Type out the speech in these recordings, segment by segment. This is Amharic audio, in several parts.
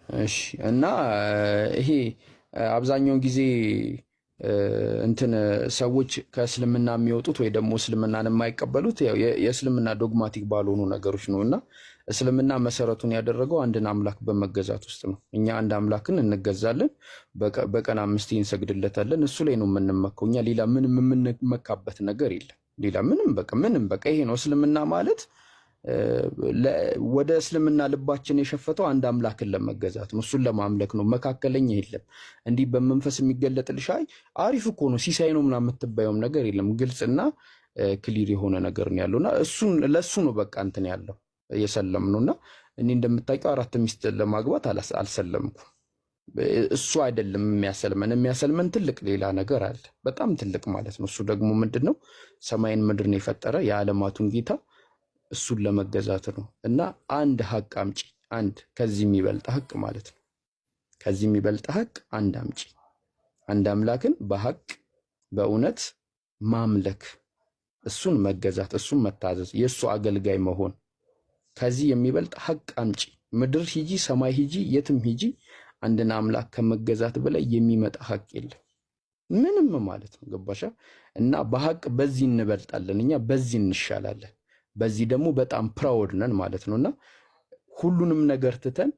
እሺ እና ይሄ አብዛኛውን ጊዜ እንትን ሰዎች ከእስልምና የሚወጡት ወይ ደግሞ እስልምናን የማይቀበሉት ያው የእስልምና ዶግማቲክ ባልሆኑ ነገሮች ነው። እና እስልምና መሰረቱን ያደረገው አንድን አምላክ በመገዛት ውስጥ ነው። እኛ አንድ አምላክን እንገዛለን፣ በቀን 5 እንሰግድለታለን። እሱ ላይ ነው የምንመካው። እኛ ሌላ ምንም የምንመካበት ነገር የለም። ሌላ ምንም በቃ ይሄ ነው እስልምና ማለት። ወደ እስልምና ልባችን የሸፈተው አንድ አምላክን ለመገዛት ነው። እሱን ለማምለክ ነው። መካከለኛ የለም። እንዲህ በመንፈስ የሚገለጥልሽ አሪፍ እኮ ነው ሲሳይ ነው ምናምን የምትባየውም ነገር የለም። ግልጽና ክሊር የሆነ ነገር ነው ያለውና እሱን ለሱ ነው በቃ እንትን ያለው የሰለም ነውና እኔ እንደምታውቀው 4 ሚስት ለማግባት አልሰለምኩም። እሱ አይደለም የሚያሰልመን ትልቅ ሌላ ነገር አለ። በጣም ትልቅ ማለት ነው። እሱ ደግሞ ምንድነው? ሰማይን ምድርን የፈጠረ የዓለማቱን ጌታ እሱን ለመገዛት ነው። እና አንድ ሀቅ አምጪ፣ አንድ ከዚህ የሚበልጥ ሀቅ ማለት ነው። ከዚህ የሚበልጥ ሀቅ አንድ አምጪ፣ አንድ አምላክን በሀቅ በእውነት ማምለክ፣ እሱን መገዛት፣ እሱን መታዘዝ፣ የእሱ አገልጋይ መሆን። ከዚህ የሚበልጥ ሀቅ አምጪ። ምድር ሂጂ፣ ሰማይ ሂጂ፣ የትም ሂጂ፣ አንድን አምላክ ከመገዛት በላይ የሚመጣ ሀቅ የለም ምንም ማለት ነው። ገባሻ? እና በሀቅ በዚህ እንበልጣለን፣ እኛ በዚህ እንሻላለን። በዚህ ደግሞ በጣም ፕራውድ ነን ማለት ነውና ሁሉንም ነገር ትተን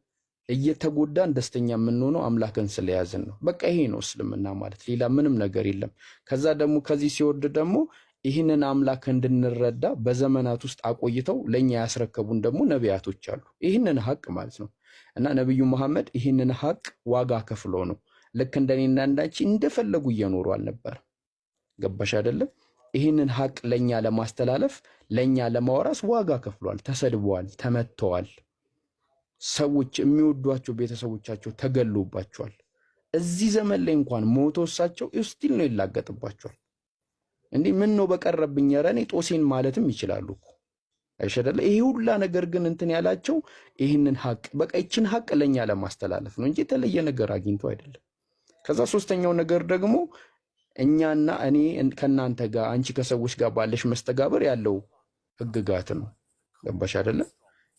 እየተጎዳን ደስተኛ የምንሆነው አምላክን ስለያዝን ነው። በቃ ይሄ ነው እስልምና ማለት፣ ሌላ ምንም ነገር የለም። ከዛ ደግሞ ከዚህ ሲወርድ ደግሞ ይህንን አምላክ እንድንረዳ በዘመናት ውስጥ አቆይተው ለኛ ያስረከቡን ደግሞ ነቢያቶች አሉ። ይህንን ሀቅ ማለት ነው። እና ነብዩ መሐመድ ይህንን ሀቅ ዋጋ ከፍሎ ነው። ልክ እንደኔና እንዳንቺ እንደፈለጉ እየኖሩ አልነበር። ገባሽ አይደለም? ይህንን ሀቅ ለኛ ለማስተላለፍ ለኛ ለማወራስ ዋጋ ከፍሏል። ተሰድበዋል፣ ተመተዋል። ሰዎች የሚወዷቸው ቤተሰቦቻቸው ተገሎባቸዋል። እዚህ ዘመን ላይ እንኳን ሞቶ እሳቸው ስቲል ነው ይላገጥባቸዋል። እንዲህ ምን ነው በቀረብኝ ረኔ ጦሴን ማለትም ይችላሉ እኮ አይሸደለ። ይሄ ሁላ ነገር ግን እንትን ያላቸው ይህንን ሀቅ በቃ ይችን ሀቅ ለኛ ለማስተላለፍ ነው እንጂ የተለየ ነገር አግኝቶ አይደለም። ከዛ ሶስተኛው ነገር ደግሞ እኛና እኔ ከናንተ ጋር አንቺ ከሰዎች ጋር ባለሽ መስተጋብር ያለው ህግጋት ነው። ገባሽ አይደለ?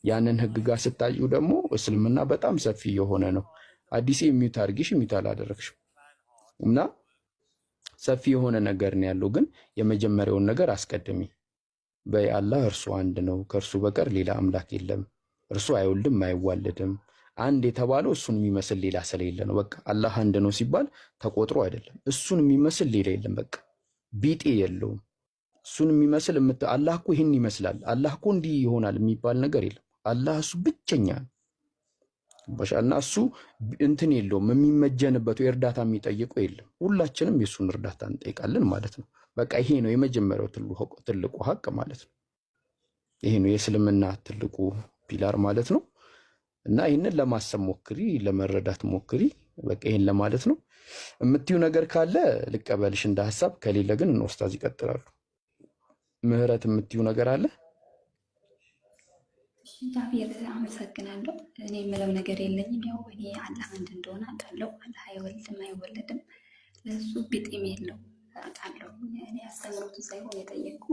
ያንን ህግጋት ስታዩ ደግሞ እስልምና በጣም ሰፊ የሆነ ነው። አዲስ ሚውት አድርጊሽ ሚውት አላደረግሽም እና ሰፊ የሆነ ነገር ነው ያለው። ግን የመጀመሪያውን ነገር አስቀድሚ በይ። አላህ እርሱ አንድ ነው፣ ከእርሱ በቀር ሌላ አምላክ የለም። እርሱ አይወልድም አይዋለድም። አንድ የተባለው እሱን የሚመስል ሌላ ስለሌለ ነው። በቃ አላህ አንድ ነው ሲባል ተቆጥሮ አይደለም። እሱን የሚመስል ሌላ የለም። በቃ ቢጤ የለውም። እሱን የሚመስል አላህ እኮ ይህን ይመስላል፣ አላህ እኮ እንዲህ ይሆናል የሚባል ነገር የለም። አላህ እሱ ብቸኛ ነው። እና እሱ እንትን የለውም የሚመጀንበት እርዳታ የሚጠይቀው የለም። ሁላችንም የእሱን እርዳታ እንጠይቃለን ማለት ነው። በቃ ይሄ ነው የመጀመሪያው ትልቁ ሀቅ ማለት ነው። ይሄ ነው የእስልምና ትልቁ ፒላር ማለት ነው። እና ይህንን ለማሰብ ሞክሪ፣ ለመረዳት ሞክሪ። በቃ ይሄን ለማለት ነው። የምትዩ ነገር ካለ ልቀበልሽ እንደ ሐሳብ፣ ከሌለ ግን እነ ኡስታዝ ይቀጥላሉ። ምህረት የምትዩ ነገር አለ? ዳቪር አመሰግናለሁ። እኔ የምለው ነገር የለኝም። ያው እኔ አላህ አንድ እንደሆነ አውቃለሁ። አላህ አይወልድም አይወለድም፣ ለሱ ቢጤም የለው አውቃለሁ። እኔ አስተምሮቱ ሳይሆን የጠየቅኩ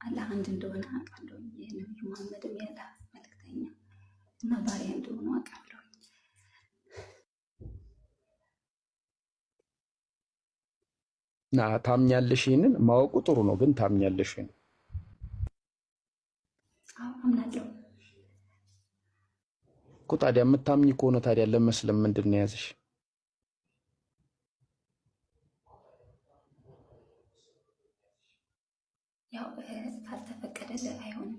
አላህ አንድ እንደሆነ አውቃለሁ። የነብዩ መሐመድም የአላህ መልእክተኛ እና ባሪያ እንደሆነ አውቃለሁ። ና ታምኛለሽ? ይሄንን ማወቁ ጥሩ ነው፣ ግን ታምኛለሽ? አምናለሁ እኮ። ታዲያ የምታምኝ ከሆነ ታዲያ ለመስለም ምንድን ነው የያዘሽ? ያው ካልተፈቀደልህ አይሆንም።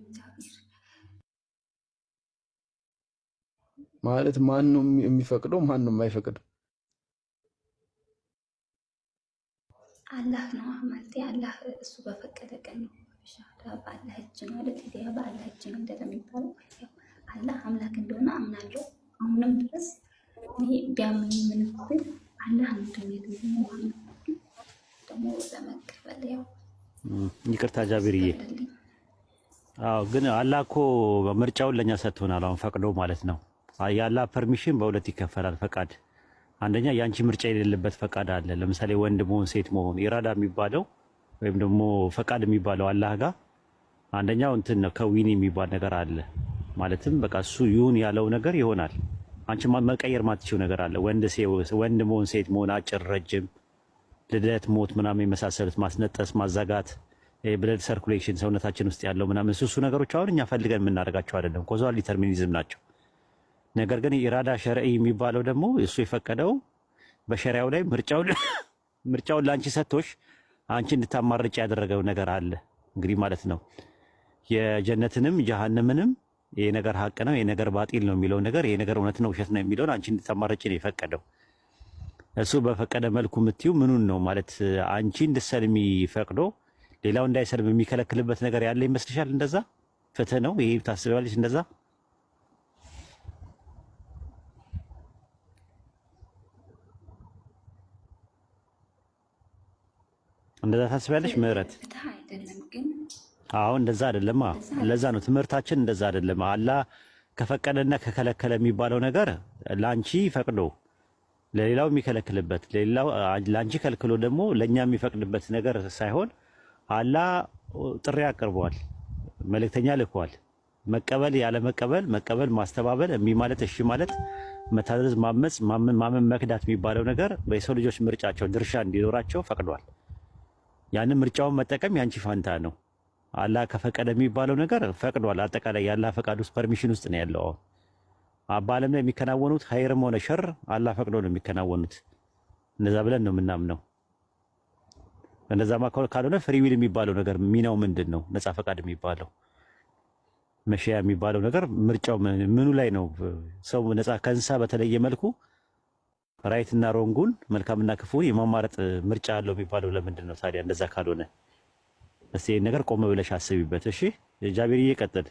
ማለት ማን ነው የሚፈቅደው? ማን ነው የማይፈቅደው? አላህ ነው ማለት አላህ እሱ በፈቀደ ቀን ነው። ሻዳ በአላህ እጅ ነው አይደል? ሂዳያ በአላህ እጅ ነው እንደሚባለው አላህ አምላክ እንደሆነ አምናለሁ። አሁንም ድረስ እኔ ቢያምን ምን ብል አላህ ነው ደግሞ ለመቀበል ያው ይቅርታ ጃቢርዬ። አዎ ግን አላህ እኮ ምርጫውን ለኛ ሰጥቶናል። አሁን ፈቅዶ ማለት ነው። የአላህ ፐርሚሽን በሁለት ይከፈላል ፈቃድ። አንደኛ የአንቺ ምርጫ የሌለበት ፈቃድ አለ። ለምሳሌ ወንድ መሆን ሴት መሆን ኢራዳ የሚባለው ወይም ደግሞ ፈቃድ የሚባለው አላህ ጋር አንደኛው እንትን ነው። ከዊኒ የሚባል ነገር አለ። ማለትም በቃ እሱ ይሁን ያለው ነገር ይሆናል። አንቺ መቀየር ማትችው ነገር አለ። ወንድ መሆን፣ ሴት መሆን፣ አጭር፣ ረጅም፣ ልደት፣ ሞት ምናምን የመሳሰሉት ማስነጠስ፣ ማዘጋት፣ ብለድ ሰርኩሌሽን ሰውነታችን ውስጥ ያለው ምናምን እሱ ነገሮች አሁን እኛ ፈልገን የምናደርጋቸው አይደለም፣ ኮዛል ዲተርሚኒዝም ናቸው። ነገር ግን ኢራዳ ሸርዒ የሚባለው ደግሞ እሱ የፈቀደው በሸሪያው ላይ ምርጫውን ለአንቺ ሰጥቶሽ አንቺ እንድታማርጭ ያደረገው ነገር አለ እንግዲህ ማለት ነው። የጀነትንም ጀሃነምንም ይሄ ነገር ሀቅ ነው፣ ይሄ ነገር ባጢል ነው የሚለው ነገር፣ ይሄ ነገር እውነት ነው ውሸት ነው የሚለውን አንቺ እንድታማርጭ ነው የፈቀደው። እሱ በፈቀደ መልኩ የምትይው ምኑን ነው ማለት አንቺ እንድትሰልሚ ፈቅዶ ሌላው እንዳይሰልም የሚከለክልበት ነገር ያለ ይመስልሻል? እንደዛ ፍትህ ነው ይሄ ታስቢያለሽ? እንደዛ ታስቢያለሽ ምህረት? አዎ እንደዛ አይደለም። ለዛ ነው ትምህርታችን እንደዛ አይደለም። አላህ ከፈቀደና ከከለከለ የሚባለው ነገር ላንቺ ፈቅዶ ለሌላው የሚከለክልበት ላንቺ ከልክሎ ደግሞ ለኛ የሚፈቅድበት ነገር ሳይሆን አላህ ጥሪ አቅርቧል፣ መልእክተኛ ልኳል። መቀበል ያለ መቀበል፣ ማስተባበል፣ እምቢ ማለት፣ እሺ ማለት፣ መታዘዝ፣ ማመጽ፣ ማመን፣ መክዳት የሚባለው ነገር በሰው ልጆች ምርጫቸው ድርሻ እንዲኖራቸው ፈቅዷል። ያንን ምርጫውን መጠቀም ያንቺ ፋንታ ነው። አላህ ከፈቀደ የሚባለው ነገር ፈቅዷል። አጠቃላይ የአላህ ፈቃድ ውስጥ ፐርሚሽን ውስጥ ነው ያለው። በዓለም ላይ የሚከናወኑት ኸይርም ሆነ ሸር አላህ ፈቅዶ ነው የሚከናወኑት። እንደዛ ብለን ነው የምናምነው። እንደዛማ ካልሆነ ፍሪ ዊል የሚባለው ነገር ሚናው ምንድን ነው? ነፃ ፈቃድ የሚባለው መሸያ የሚባለው ነገር ምርጫው ምኑ ላይ ነው? ሰው ነፃ ከእንስሳ በተለየ መልኩ ራይት እና ሮንጉን መልካምና ክፉን የማማረጥ ምርጫ አለው የሚባለው ለምንድን ነው ታዲያ? እንደዛ ካልሆነ እስቲ ይሄን ነገር ቆም ብለሽ አስቢበት። እሺ ጃቢርዬ ቀጥል።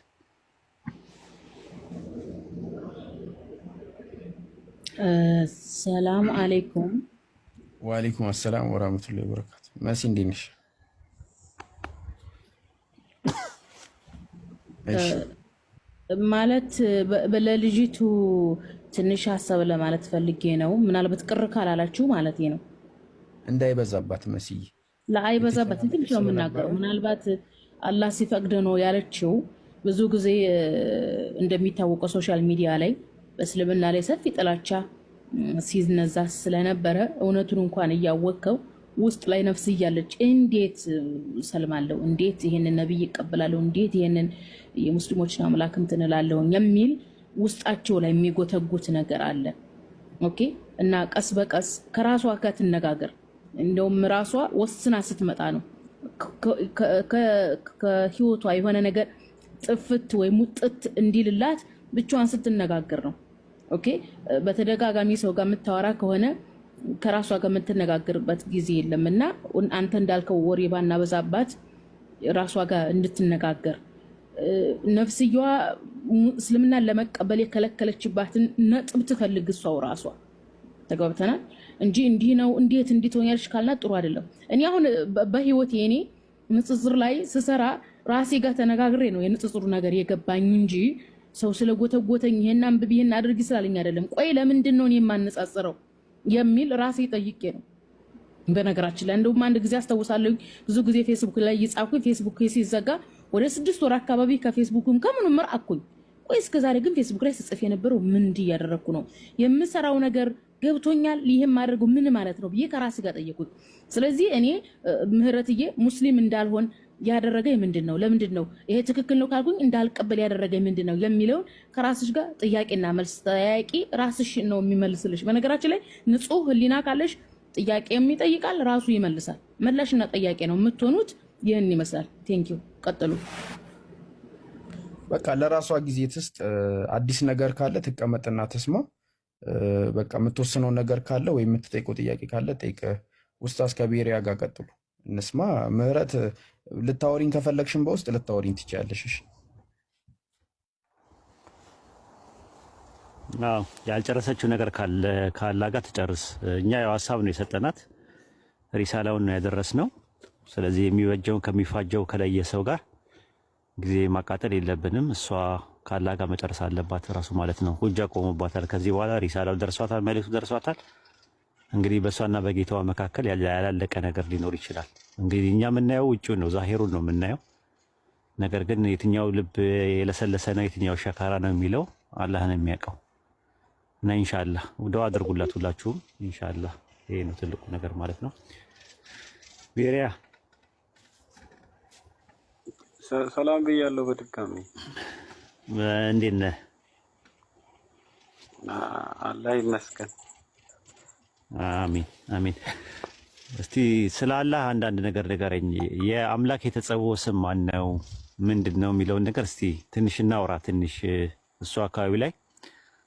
ሰላም አለይኩም። ወአለይኩም አሰላም ወራህመቱላሂ ወበረካቱ። መሲ እንዴት ነሽ? ማለት ለልጅቱ ትንሽ ሀሳብ ለማለት ፈልጌ ነው። ምናልባት ቅር ካላላችሁ ማለት ነው። እንዳይበዛባት መስይ ለአይበዛባት ትንሽ ነው የምናገረው። ምናልባት አላህ ሲፈቅድ ነው ያለችው። ብዙ ጊዜ እንደሚታወቀው ሶሻል ሚዲያ ላይ በእስልምና ላይ ሰፊ ጥላቻ ሲነዛ ስለነበረ እውነቱን እንኳን እያወቀው ውስጥ ላይ ነፍስ እያለች እንዴት ሰልማለሁ፣ እንዴት ይሄንን ነብይ ይቀበላለሁ፣ እንዴት ይሄንን የሙስሊሞችን አምላክ እንትን እላለሁ የሚል ውስጣቸው ላይ የሚጎተጉት ነገር አለ። ኦኬ። እና ቀስ በቀስ ከራሷ ጋር ትነጋገር። እንደውም ራሷ ወስና ስትመጣ ነው ከህይወቷ የሆነ ነገር ጥፍት ወይ ሙጥት እንዲልላት ብቻዋን ስትነጋገር ነው። ኦኬ። በተደጋጋሚ ሰው ጋር የምታወራ ከሆነ ከራሷ ጋር የምትነጋገርበት ጊዜ የለምና አንተ እንዳልከው ወሬ ባናበዛባት ራሷ ጋር እንድትነጋገር ነፍስየዋ እስልምናን ለመቀበል የከለከለችባትን ነጥብ ትፈልግ እሷው ራሷ። ተግባብተናል እንጂ እንዲህ ነው እንዴት እንዲትሆኛልሽ ካልናት ጥሩ አይደለም። እኔ አሁን በህይወቴ እኔ ንጽጽር ላይ ስሰራ ራሴ ጋር ተነጋግሬ ነው የንጽጽሩ ነገር የገባኝ እንጂ ሰው ስለጎተጎተኝ ይሄን አንብብ ይሄን አድርጊ ስላለኝ አይደለም። ቆይ ለምንድን ነው እኔ የማነጻጽረው የሚል ራሴ ጠይቄ ነው። በነገራችን ላይ እንደውም አንድ ጊዜ አስታውሳለሁ ብዙ ጊዜ ፌስቡክ ላይ ይጻፍኩኝ ፌስቡክ ሲዘጋ ወደ 6 ወር አካባቢ ከፌስቡክም ከምንም መርአኩኝ። ቆይ እስከዛሬ ግን ፌስቡክ ላይ ስጽፍ የነበረው ምን እንዲያደረኩ ነው የምሰራው ነገር ገብቶኛል፣ ይሄን ማድረገው ምን ማለት ነው ብዬ ከራሴ ጋር ጠየቁኝ። ስለዚህ እኔ ምህረትዬ ሙስሊም እንዳልሆን ያደረገኝ ምንድነው? ለምንድን ነው ይሄ ትክክል ነው ካልኩኝ እንዳልቀበል ያደረገኝ ምንድነው የሚለውን ከራስሽ ጋር ጥያቄና መልስ ጠያቂ ራስሽ ነው የሚመልስልሽ። በነገራችን ላይ ንጹህ ህሊና ካለሽ ጥያቄም ይጠይቃል ራሱ ይመልሳል። መላሽና ጥያቄ ነው የምትሆኑት። ይሄን ይመስላል። ቴንክ ዩ። ቀጥሉ። በቃ ለራሷ ጊዜ ትስጥ። አዲስ ነገር ካለ ትቀመጥና ተስማ። በቃ የምትወስነው ነገር ካለ ወይ የምትጠይቀው ጥያቄ ካለ ጠይቀ። ኡስታዝ ከቤሪያ ጋር ቀጥሉ እንስማ። ምህረት ልታወሪኝ ከፈለግሽን በውስጥ ልታወሪኝ ትችያለሽ። እሺ ያልጨረሰችው ነገር ካለ ጋር ትጨርስ። እኛ ያው ሀሳብ ነው የሰጠናት፣ ሪሳላውን ነው ያደረስነው። ስለዚህ የሚበጀውን ከሚፋጀው ከለየ ሰው ጋር ጊዜ ማቃጠል የለብንም። እሷ ካላ ጋር መጨረስ አለባት ራሱ ማለት ነው። ሁጃ ቆሞባታል። ከዚህ በኋላ ሪሳላው ደርሷታል፣ መልእክቱ ደርሷታል። እንግዲህ በእሷና በጌታዋ መካከል ያላለቀ ነገር ሊኖር ይችላል። እንግዲህ እኛ የምናየው ውጭውን ነው፣ ዛሄሩን ነው የምናየው። ነገር ግን የትኛው ልብ የለሰለሰ ነው የትኛው ሸካራ ነው የሚለው አላህ ነው የሚያውቀው። እና ኢንሻአላህ ዱዓ አድርጉላት ሁላችሁም። ኢንሻአላህ ይሄ ነው ትልቁ ነገር ማለት ነው። ቤሪያ ሰላም ብያለሁ በድጋሚ። እንዴት ነህ? አላህ ይመስገን። አሚን አሚን። እስቲ ስለ አላህ አንዳንድ ነገር ንገረኝ። የአምላክ የተጸውዖ ስም ማን ነው? ምንድነው የሚለውን ነገር እስቲ ትንሽ እናውራ። ትንሽ እሱ አካባቢ ላይ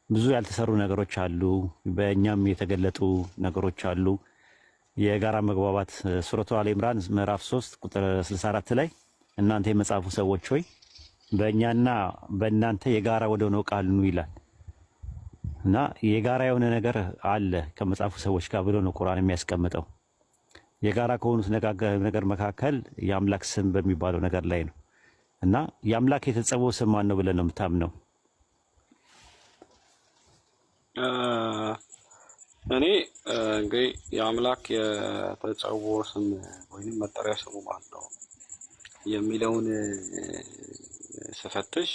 ብዙ ያልተሰሩ ነገሮች አሉ፣ በእኛም የተገለጡ ነገሮች አሉ። የጋራ መግባባት ሱረቱ አለ ኢምራን ምዕራፍ 3 ቁጥር 64 ላይ እናንተ የመጽሐፉ ሰዎች ሆይ በእኛና በእናንተ የጋራ ወደ ሆነው ቃል ኑ ይላል። እና የጋራ የሆነ ነገር አለ ከመጽሐፉ ሰዎች ጋር ብሎ ነው ቁርአን የሚያስቀምጠው። የጋራ ከሆኑት ነገር መካከል የአምላክ ስም በሚባለው ነገር ላይ ነው። እና የአምላክ የተጸውዖ ስም ማን ነው ብለን ነው የምታምነው? እኔ እንግዲህ የአምላክ የተጸውዖ ስም ወይንም መጠሪያ ስሙ ማን ነው የሚለውን ስፈትሽ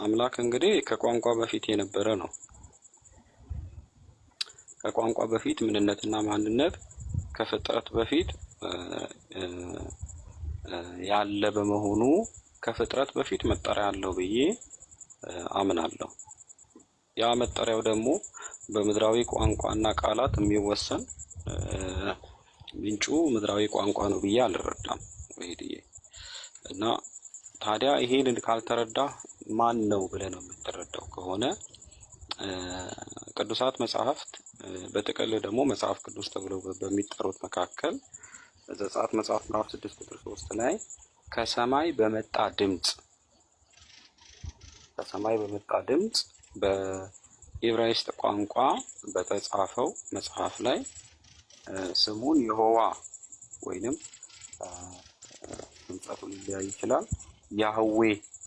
አምላክ እንግዲህ ከቋንቋ በፊት የነበረ ነው። ከቋንቋ በፊት ምንነትና ማንነት ከፍጥረት በፊት ያለ በመሆኑ ከፍጥረት በፊት መጠሪያ አለው ብዬ አምናለሁ። ያ መጠሪያው ደግሞ በምድራዊ ቋንቋና ቃላት የሚወሰን ምንጩ ምድራዊ ቋንቋ ነው ብዬ አልረዳም ወይድዬ። እና ታዲያ ይሄንን ካልተረዳ ማን ነው ብለህ ነው የምትረዳው ከሆነ ቅዱሳት መጽሐፍት በጥቅል ደግሞ መጽሐፍ ቅዱስ ተብለው በሚጠሩት መካከል ዘጸአት መጽሐፍ ምዕራፍ 6 ቁጥር 3 ላይ ከሰማይ በመጣ ድምጽ በዕብራይስጥ ቋንቋ በተጻፈው መጽሐፍ ላይ ስሙን የሆዋ ወይንም ድምጸቱ ሊለያይ ይችላል ያህዌ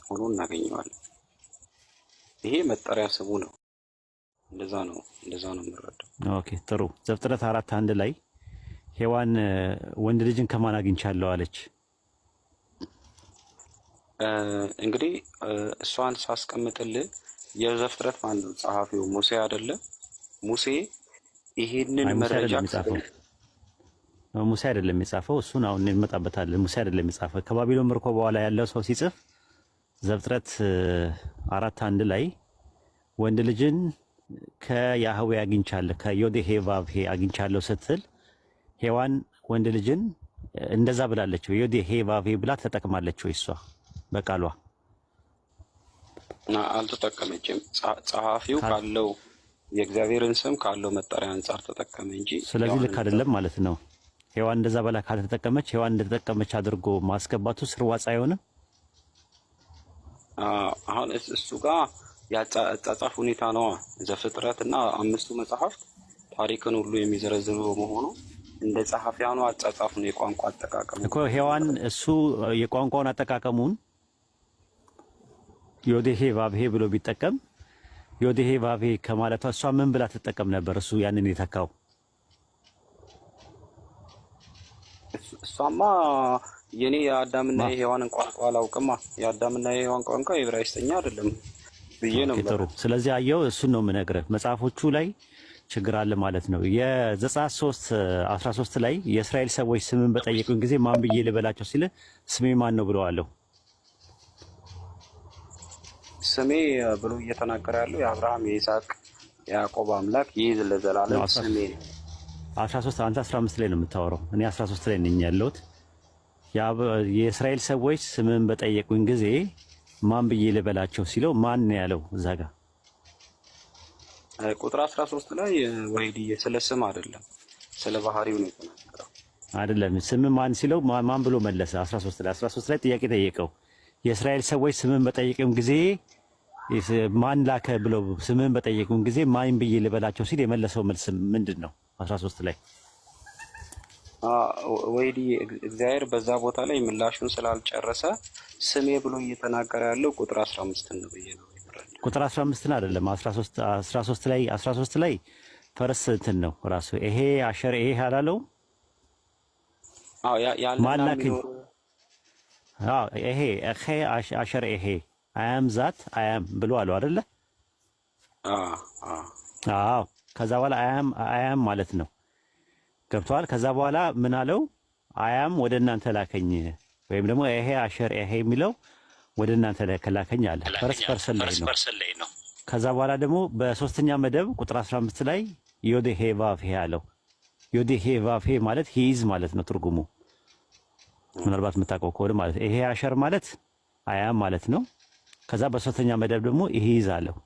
ሆኖ እናገኘዋለን። ይሄ መጠሪያ ስሙ ነው። እንደዛ ነው የምንረዳው። ኦኬ ጥሩ። ዘፍጥረት 4:1 ላይ ሔዋን ወንድ ልጅን ከማን አግኝቻለሁ አለች? እንግዲህ እሷን ሳስቀምጥልህ የዘፍጥረት ማን ነው ጸሐፊው? ሙሴ አይደለ? ሙሴ ይሄንን መረጃ ሙሴ አይደለም የጻፈው። እሱን አሁን እንመጣበታለን። ሙሴ አይደለም የጻፈው። ከባቢሎን ምርኮ በኋላ ያለው ሰው ሲጽፍ ዘፍጥረት 4:1 ላይ ወንድ ልጅን ከያህዌ አግኝቻለሁ ከዮዴሄ ቫቭሄ አግኝቻለሁ ስትል ሔዋን ወንድ ልጅን እንደዛ ብላለች። ዮዴሄ ቫቭሄ ብላ ተጠቅማለች ወይ? እሷ በቃሏ አልተጠቀመችም። ጸሐፊው ካለው የእግዚአብሔርን ስም ካለው መጠሪያ አንጻር ተጠቀመ እንጂ። ስለዚህ ልክ አይደለም ማለት ነው። ሔዋን እንደዛ በላ ካልተጠቀመች ሔዋን እንደተጠቀመች አድርጎ ማስገባቱ ስርዋጽ አይሆንም። አሁን እሱ ጋር ያጻጻፍ ሁኔታ ነው። ዘፍጥረትና አምስቱ መጽሐፍት ታሪክን ሁሉ የሚዘረዝሩ በመሆኑ እንደ ጸሐፊያኑ አጻጻፍ ነው የቋንቋ አጠቃቀም እኮ። ሔዋን እሱ የቋንቋውን አጠቃቀሙን ዮዴሄ ቫቭሄ ብሎ ቢጠቀም ዮዴሄ ቫቭሄ ከማለቷ እሷ ምን ብላ ትጠቀም ነበር? እሱ ያንን የተካው እሷማ የኔ የአዳምና የሔዋንን ቋንቋ አላውቅማ። የአዳምና የሔዋን ቋንቋ ዕብራይስጥኛ አይደለም ብዬ ነው። ጥሩ። ስለዚህ አየው፣ እሱን ነው የምነግርህ። መጽሐፎቹ ላይ ችግር አለ ማለት ነው። የዘጸአት 3:13 ላይ የእስራኤል ሰዎች ስምን በጠየቁኝ ጊዜ ማን ብዬ ልበላቸው ሲል ስሜ ማን ነው ብለዋለሁ። ስሜ ብሎ እየተናገረ ያለው የአብርሃም የይስሐቅ የያዕቆብ አምላክ ይህ ለዘላለም ስሜ ነው። 13 አንተ 15 ላይ ነው የምታወራው። እኔ 13 ላይ ነኝ ያለሁት። የእስራኤል ሰዎች ስምን በጠየቁኝ ጊዜ ማን ብዬ ልበላቸው ሲለው ማን ነው ያለው? እዛ ጋር ቁጥር 13 ላይ ወይድዬ ስለ ስም አይደለም ስለ ባህሪው ነው የተናገረው። አይደለም ስም ማን ሲለው ማን ብሎ መለሰ? 13 ላይ ጥያቄ ጠየቀው። የእስራኤል ሰዎች ስምን በጠየቁኝ ጊዜ ማን ላከ ብለው ስምን በጠየቁኝ ጊዜ ማን ብዬ ልበላቸው ሲል የመለሰው መልስ ምንድን ነው? 13 ላይ ወይድዬ እግዚአብሔር በዛ ቦታ ላይ ምላሹን ስላልጨረሰ ስሜ ብሎ እየተናገረ ያለው ቁጥር 15 ነው ብዬ ነው። ቁጥር 15 አይደለም 13 ላይ ፈረስ እንትን ነው ራሱ ይሄ አሸር ይሄ አላለው። አዎ ያለና ይሄ አሸር ይሄ አያም ዛት አያም ብሎ አለው አይደለ? አዎ ከዛ በኋላ አያም ማለት ነው። ገብቷል። ከዛ በኋላ ምን አለው? አያም ወደ እናንተ ላከኝ ወይም ደግሞ ይሄ አሸር ይሄ የሚለው ወደ እናንተ ላከኝ አለ። ፈርስ ፐርሰን ላይ ነው። ከዛ በኋላ ደግሞ በሶስተኛ መደብ ቁጥር 15 ላይ ዮዴሄ ቫቭ ሄ አለው። ዮዴሄ ቫቭ ሄ ማለት ሂዝ ማለት ነው ትርጉሙ። ምናልባት የምታውቀው ከሆነ ማለት ይሄ አሸር ማለት አያም ማለት ነው። ከዛ በሶስተኛ መደብ ደግሞ ሂዝ አለው።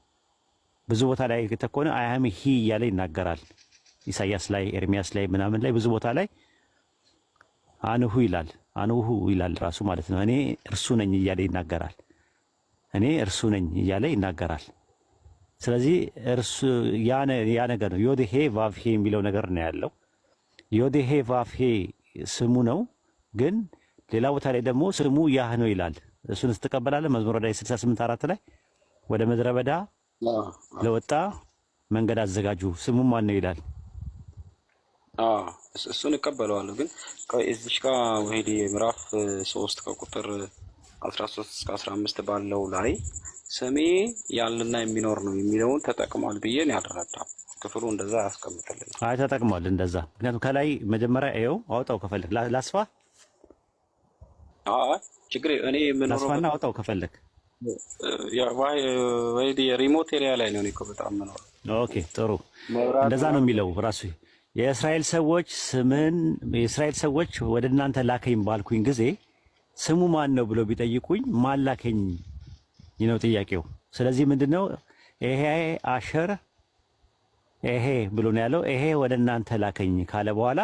ብዙ ቦታ ላይ ከተኮነ አያም ሂ እያለ ይናገራል። ኢሳያስ ላይ ኤርሚያስ ላይ ምናምን ላይ ብዙ ቦታ ላይ አንሁ ይላል ራሱ ማለት ነው። እኔ እርሱ ነኝ እያለ ይናገራል። እኔ እርሱ ነኝ እያለ ይናገራል። ስለዚህ እርሱ ያ ነገር ነው። ዮዴሄ ቫቭሄ የሚለው ነገር ነው ያለው። ዮዴሄ ቫቭሄ ስሙ ነው፣ ግን ሌላ ቦታ ላይ ደግሞ ስሙ ያህ ነው ይላል። እሱን ስትቀበላለህ መዝሙረ ዳዊት 68:4 ላይ ወደ ምድረ በዳ ለወጣ መንገድ አዘጋጁ ስሙ ማን ነው ይላል። እሱን እቀበለዋለሁ። ግን እዚች ጋር ወሄዲ ምዕራፍ 3 ከቁጥር 13 እስከ 15 ባለው ላይ ስሜ ያለና የሚኖር ነው የሚለውን ተጠቅሟል ብዬ ነው ያደረዳው። ክፍሉ እንደዛ ያስቀምጥልኝ። አይ ተጠቅሟል እንደዛ። ምክንያቱም ከላይ መጀመሪያ ይኸው አውጣው ከፈለክ ላስፋ። ችግር እኔ የምኖረው ላስፋና አውጣው ከፈለክ ወሄዲ ሪሞት ኤሪያ ላይ ነው እኮ በጣም የምኖረው። ኦኬ ጥሩ። እንደዛ ነው የሚለው ራሱ የእስራኤል ሰዎች ወደ እናንተ ላከኝ ባልኩኝ ጊዜ ስሙ ማን ነው ብሎ ቢጠይቁኝ ማን ላከኝ ነው ጥያቄው። ስለዚህ ምንድነው ይሄ አሸር ይሄ ብሎ ነው ያለው። ይሄ ወደ እናንተ ላከኝ ካለ በኋላ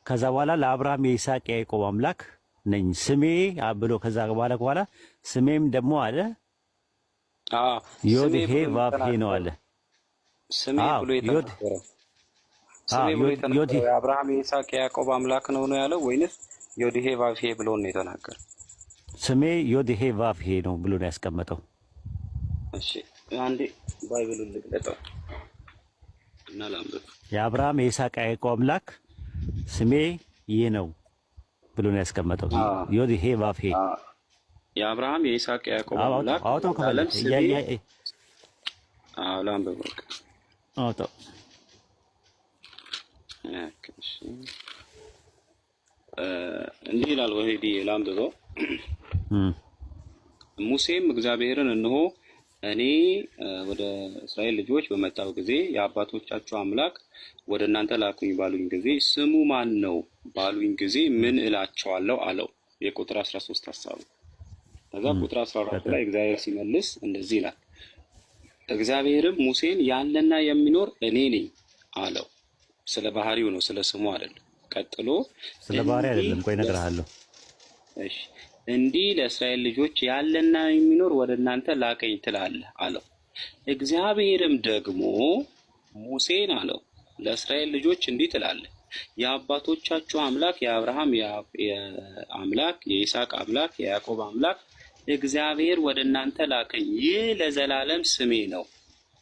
ከዛ በኋላ ለአብርሃም የይስሐቅ የያዕቆብ አምላክ ነኝ ስሜ ብሎ ከዛ በኋላ ስሜም ደግሞ አለ ዮዴሄ ቫቭሄ ነው አለ። ስሜ ብሎ የተናገረው የአብርሃም የይስሐቅ የያዕቆብ አምላክ ነው ያለው ወይንስ ዮዴሄ ቫቭሄ ብሎ ነው የተናገረው? ስሜ ዮዴሄ ቫቭሄ ነው ብሎ ነው ያስቀመጠው። እሺ አንዴ ባይብሉን ልግለጠው እና ላምበው። የአብርሃም የይስሐቅ የያዕቆብ አምላክ ስሜ ይህ ነው ብሎ ነው ያስቀመጠው። ዮዴሄ ቫቭሄ የአብርሃም የይስሐቅ የያዕቆብ አምላክ አውጣው ከፈለክ ላምበው አውጣው። እንዲህ ይላል ወሄዲ ላምበው። ሙሴም እግዚአብሔርን እነሆ እኔ ወደ እስራኤል ልጆች በመጣው ጊዜ የአባቶቻቸው አምላክ ወደ እናንተ ላኩኝ ባሉኝ ጊዜ ስሙ ማን ነው ባሉኝ ጊዜ ምን እላቸዋለሁ አለው። የቁጥር 13 ሐሳቡ። ከዛ ቁጥር 14 ላይ እግዚአብሔር ሲመልስ እንደዚህ ይላል፣ እግዚአብሔርም ሙሴን ያለና የሚኖር እኔ ነኝ አለው። ስለ ባህሪው ነው፣ ስለ ስሙ አይደለም። ቀጥሎ ስለ ባህሪ አይደለም፣ ቆይ እነግርሃለሁ። እሺ እንዲህ ለእስራኤል ልጆች ያለና የሚኖር ወደ እናንተ ላከኝ ትላለህ አለው። እግዚአብሔርም ደግሞ ሙሴን አለው ለእስራኤል ልጆች እንዲህ ትላለህ፣ የአባቶቻችሁ አምላክ የአብርሃም አምላክ የይስሐቅ አምላክ የያዕቆብ አምላክ እግዚአብሔር ወደ እናንተ ላከኝ፣ ይህ ለዘላለም ስሜ ነው።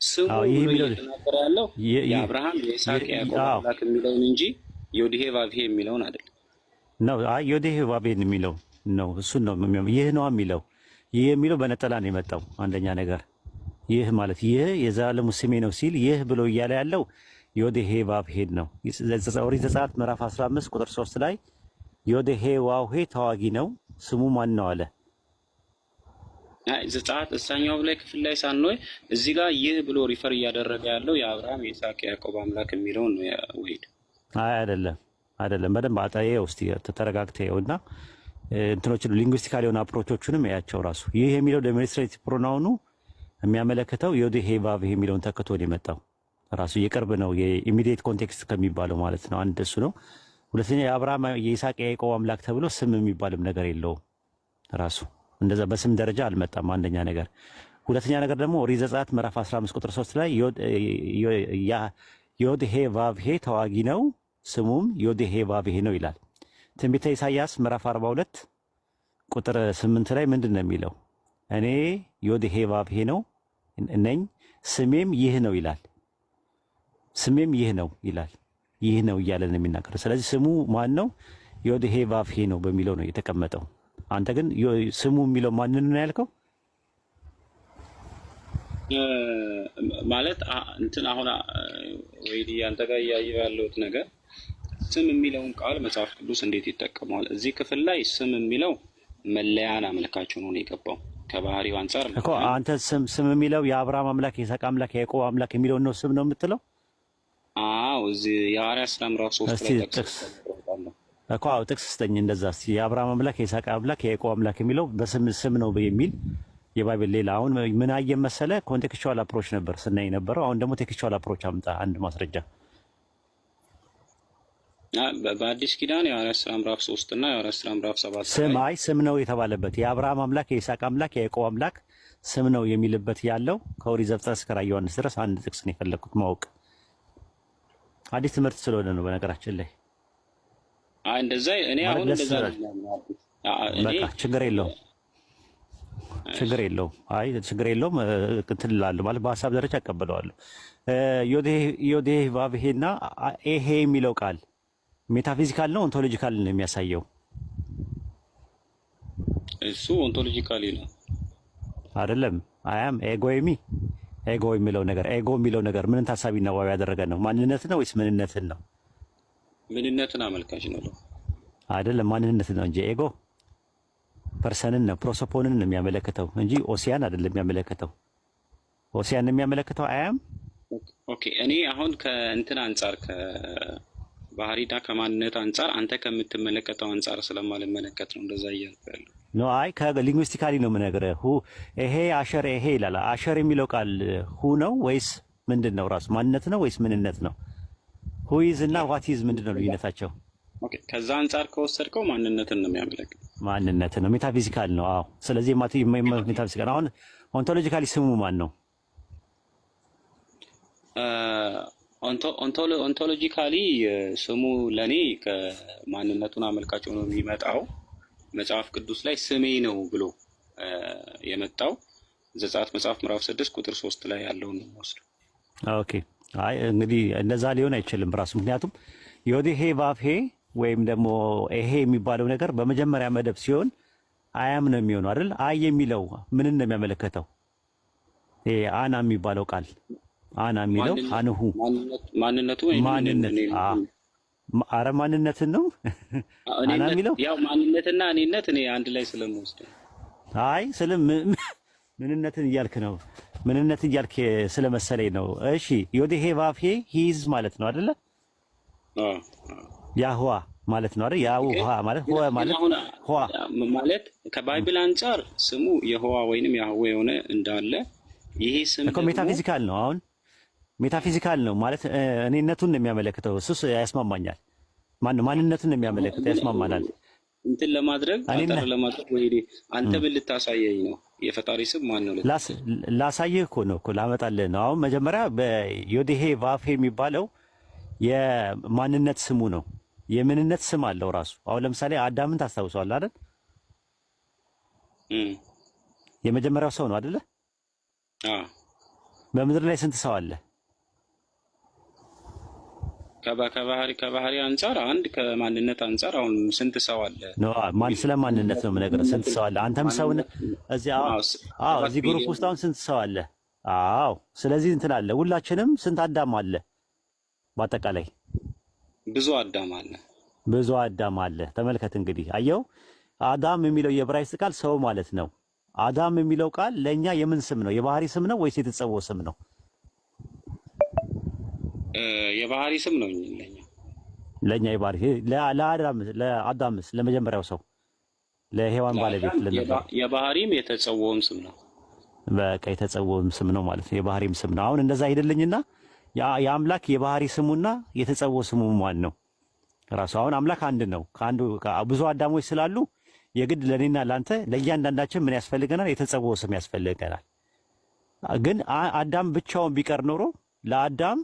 ስሙ ብሎ እየተናገረ ያለው የአብርሃም የይስሐቅ የያዕቆብ አምላክ የሚለውን እንጂ ዮዴሄ ቫቭሄ የሚለውን አይደለም። ነው ዮዴሄ ቫቭሄ የሚለው ነው። እሱን ነው ይህ ነው የሚለው። ይህ የሚለው በነጠላ ነው የመጣው። አንደኛ ነገር ይህ ማለት ይህ የዘላለሙ ስሜ ነው ሲል ይህ ብሎ እያለ ያለው ዮዴሄ ቫቭሄ ነው። ኦሪት ዘጸአት ምዕራፍ 15 ቁጥር 3 ላይ ዮዴሄ ቫቭሄ ተዋጊ ነው ስሙ ማን ነው አለ። ዘጸአት እሳኛው ላይ ክፍል ላይ ሳንሆይ እዚህ ጋር ይህ ብሎ ሪፈር እያደረገ ያለው የአብርሃም የይስሐቅ የያዕቆብ አምላክ የሚለውን ነው ወይድ አይደለም። በደንብ አጣየው እስቲ ተረጋግተውና እንትኖችን ሊንጉስቲካል የሆነ አፕሮቾቹንም ያያቸው። ራሱ ይህ የሚለው ዴሞንስትሬቲቭ ፕሮናውኑ የሚያመለክተው ዮዴሄ ቫቭሄ የሚለውን ተክቶ ነው የመጣው። ራሱ የቅርብ ነው የኢሚዲየት ኮንቴክስት ከሚባለው ማለት ነው። አንድ እሱ ነው። ሁለተኛ የአብርሃም የይስሐቅ የያዕቆብ አምላክ ተብሎ ስም የሚባልም ነገር የለውም። ራሱ እንደዛ በስም ደረጃ አልመጣም። አንደኛ ነገር። ሁለተኛ ነገር ደግሞ ኦሪት ዘጸአት ምዕራፍ 15 ቁጥር 3 ላይ ዮዴሄ ቫቭሄ ተዋጊ ነው ስሙም ዮዴሄ ቫቭሄ ነው ይላል። ትንቢተ ኢሳይያስ ምዕራፍ 42 ቁጥር 8 ላይ ምንድን ነው የሚለው? እኔ ዮዴሄ ቫቭሄ ነው ነኝ ስሜም ይህ ነው ይላል። ስሜም ይህ ነው ይላል። ይህ ነው እያለ ነው የሚናገረው። ስለዚህ ስሙ ማን ነው? ዮዴሄ ቫቭሄ ነው በሚለው ነው የተቀመጠው። አንተ ግን ስሙ የሚለው ማንን ነው ያልከው? ማለት እንትን አሁን ወይ አንተ ጋር እያየሁ ያለሁት ነገር ስም የሚለውን ቃል መጽሐፍ ቅዱስ እንዴት ይጠቀመዋል? እዚህ ክፍል ላይ ስም የሚለው መለያን አመልካች ሆኖ ነው የገባው ከባህሪው አንጻር እኮ። አንተ ስም የሚለው የአብርሃም አምላክ የይስሐቅ አምላክ የያዕቆብ አምላክ የሚለውን ነው ስም ነው የምትለው? አዎ እዚህ የሐዋርያት ሥራ ምዕራፍ 3 ላይ ጥቅስ እኮ ጥቅስ ስጠኝ እንደዛ። እስኪ የአብርሃም አምላክ የይስሐቅ አምላክ የያዕቆብ አምላክ የሚለው በስም ነው የሚል የባይብል ሌላ። አሁን ምን አየህ መሰለህ? ኮንቴክስቹዋል አፕሮች ነበር ስናይ ነበረው። አሁን ደግሞ ቴክስቹዋል አፕሮች አምጣ አንድ ማስረጃ። በአዲስ ኪዳን የሐዋርያት ሥራ ምዕራፍ 3 እና የሐዋርያት ሥራ ምዕራፍ 7 ስም ነው የተባለበት የአብርሃም አምላክ የይስሐቅ አምላክ የያዕቆብ አምላክ ስም ነው የሚልበት ያለው ከኦሪት ዘፍጥረት እስከ ራዕየ ዮሐንስ ድረስ አንድ ጥቅስ ነው የፈለኩት ማወቅ። አዲስ ትምህርት ስለሆነ ነው በነገራችን ላይ። እንደዛ እኔ አሁን እንደዛ በቃ ችግር የለውም አይ ችግር የለውም እንትን እላለሁ ማለት በሀሳብ ደረጃ አቀበለዋለሁ። ዮዴህ ቫብሄና ኤሄ የሚለው ቃል ሜታፊዚካል ነው ኦንቶሎጂካል ነው የሚያሳየው? እሱ ኦንቶሎጂካሊ ነው አይደለም። አያም ኤጎ የሚለው ነገር ምንን ታሳቢና ዋቢ ያደረገ ነው? ማንነትን ነው ወይስ ምንነትን ነው? ምንነትን አመልካች ነው አይደለም፣ ማንነትን ነው እንጂ ኤጎ ፐርሰንን ነው ፕሮሶፖንን ነው የሚያመለክተው እንጂ ኦሲያን አይደለም የሚያመለክተው። ኦሲያን የሚያመለክተው አያም። ኦኬ እኔ አሁን ከእንትን አንጻር ከባህሪና ከማንነት አንጻር አንተ ከምትመለከተው አንጻር ስለማልመለከት ነው እንደዛ እያልኩ ያለው ነው። አይ ከሊንጉስቲካሊ ነው የምነግርህ። ይሄ አሸር ይሄ ይላል። አሸር የሚለው ቃል ሁ ነው ወይስ ምንድን ነው? ራሱ ማንነት ነው ወይስ ምንነት ነው? ሁይዝ እና ዋቲዝ ምንድን ነው ልዩነታቸው? ኦኬ ከዛ አንጻር ከወሰድከው ማንነትን ነው የሚያመለክተው። ማንነትን ነው፣ ሜታፊዚካል ነው። አዎ ስለዚህ ሜታፊዚካል። አሁን ኦንቶሎጂካሊ ስሙ ማን ነው? ኦንቶሎጂካሊ ስሙ ለኔ ከማንነቱን አመልካች ሆኖ የሚመጣው መጽሐፍ ቅዱስ ላይ ስሜ ነው ብሎ የመጣው ዘጸአት መጽሐፍ ምዕራፍ 6 ቁጥር 3 ላይ ያለውን ነው ወስዶ። ኦኬ አይ እንግዲህ እንደዛ ሊሆን አይችልም ራሱ። ምክንያቱም ዮዴሄ ቫብሄ ወይም ደግሞ ይሄ የሚባለው ነገር በመጀመሪያ መደብ ሲሆን አያም ነው የሚሆነው አይደል? አይ የሚለው ምንን ነው የሚያመለክተው? ይሄ አና የሚባለው ቃል አና የሚለው አንሁ ማንነቱ ወይ አረ ማንነትን ነው አና የሚለው ያው ማንነትና እኔነት እኔ አንድ ላይ ስለምወስድ አይ ምንነትን እያልክ ነው። ምንነት እያልክ ስለመሰለኝ ነው። እሺ ዮዴሄ ቫብሄ ሂዝ ማለት ነው አይደለ? ያህዋ ማለት ነው አይደል? ያህዋ ማለት ሆ ማለት ከባይብል አንፃር ስሙ የሆዋ ወይንም ያህዌ የሆነ እንዳለ ይሄ ስም እኮ ሜታፊዚካል ነው። አሁን ሜታፊዚካል ነው ማለት እኔነቱን ነው የሚያመለክተው። እሱስ ያስማማኛል። ማንነቱን ነው የሚያመለክተው፣ ያስማማናል። እንትን ለማድረግ አጠር ለማድረግ ወይ አንተ ብል ልታሳየኝ ነው የፈጣሪ ስም ማን ነው? ላሳየህ እኮ ነው እኮ ላመጣልህ ነው። አሁን መጀመሪያ በዮዴሄ ቫብሄ የሚባለው የማንነት ስሙ ነው። የምንነት ስም አለው ራሱ። አሁን ለምሳሌ አዳምን ታስታውሰዋለህ አይደል? የመጀመሪያው ሰው ነው አይደለ? በምድር ላይ ስንት ሰው አለ? ከባህሪ አንፃር አንድ፣ ከማንነት አንፃር አሁን ስንት ሰው አለ? ስለ ማንነት ነው የምነግርህ። ስንት ሰው አለ? አንተም ሰው ነህ። እዚህ ግሩፕ ውስጥ አሁን ስንት ሰው አለ? አዎ። ስለዚህ እንትን አለ። ሁላችንም ስንት አዳም አለ? በአጠቃላይ ብዙ አዳም አለ። ብዙ አዳም አለ። ተመልከት እንግዲህ አየው። አዳም የሚለው የዕብራይስጥ ቃል ሰው ማለት ነው። አዳም የሚለው ቃል ለኛ የምን ስም ነው? የባህሪ ስም ነው ወይስ የተጸውዖ ስም ነው? የባህሪ ስም ነው ለኛ የባህሪ ለአዳምስ ለመጀመሪያው ሰው ለሔዋን ባለቤት ለነበር የባህሪም የተጸውዖም ስም ነው። በቃ የተጸውዖም ስም ነው ማለት ነው። የባህሪም ስም ነው። አሁን እንደዛ አይደለኝና የአምላክ የባህሪ ስሙና የተጸውዖ ስሙ ማን ነው? ራሱ አሁን አምላክ አንድ ነው። ከአንዱ ብዙ አዳሞች ስላሉ የግድ ለኔና ላንተ ለእያንዳንዳችን ምን ያስፈልገናል? የተጸውዖ ስም ያስፈልገናል። ግን አዳም ብቻውን ቢቀር ኖሮ ለአዳም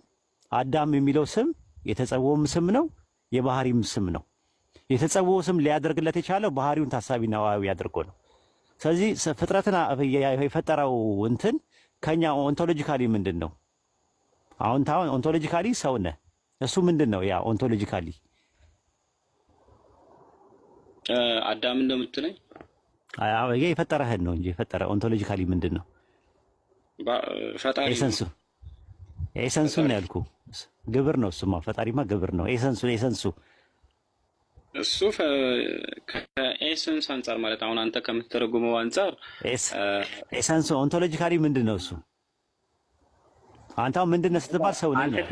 አዳም የሚለው ስም የተጸውዖም ስም ነው፣ የባህሪም ስም ነው። የተጸውዖ ስም ሊያደርግለት የቻለው ባህሪውን ታሳቢና ዋዊ አድርጎ ነው። ስለዚህ ፍጥረትን የፈጠረው እንትን ከኛ ኦንቶሎጂካሊ ምንድን ነው? አሁን ኦንቶሎጂካሊ ሰው ነህ። እሱ ምንድን ነው? ያ ኦንቶሎጂካሊ አዳም እንደምትለኝ የፈጠረህን ነው እንጂ የፈጠረ ኦንቶሎጂካሊ ምንድን ነው? ፈጣሪ ኤሰንሱን ነው ያልኩህ። ግብር ነው እሱማ። ፈጣሪማ ግብር ነው። ኤሰንሱ እሱ ከኤሰንስ አንጻር ማለት አሁን አንተ ከምትተረጉመው አንጻር ኤሰንሱ ኦንቶሎጂካሊ ምንድን ነው እሱ? አንተ አሁን ምንድን ነህ ስትባል ሰው ነህ።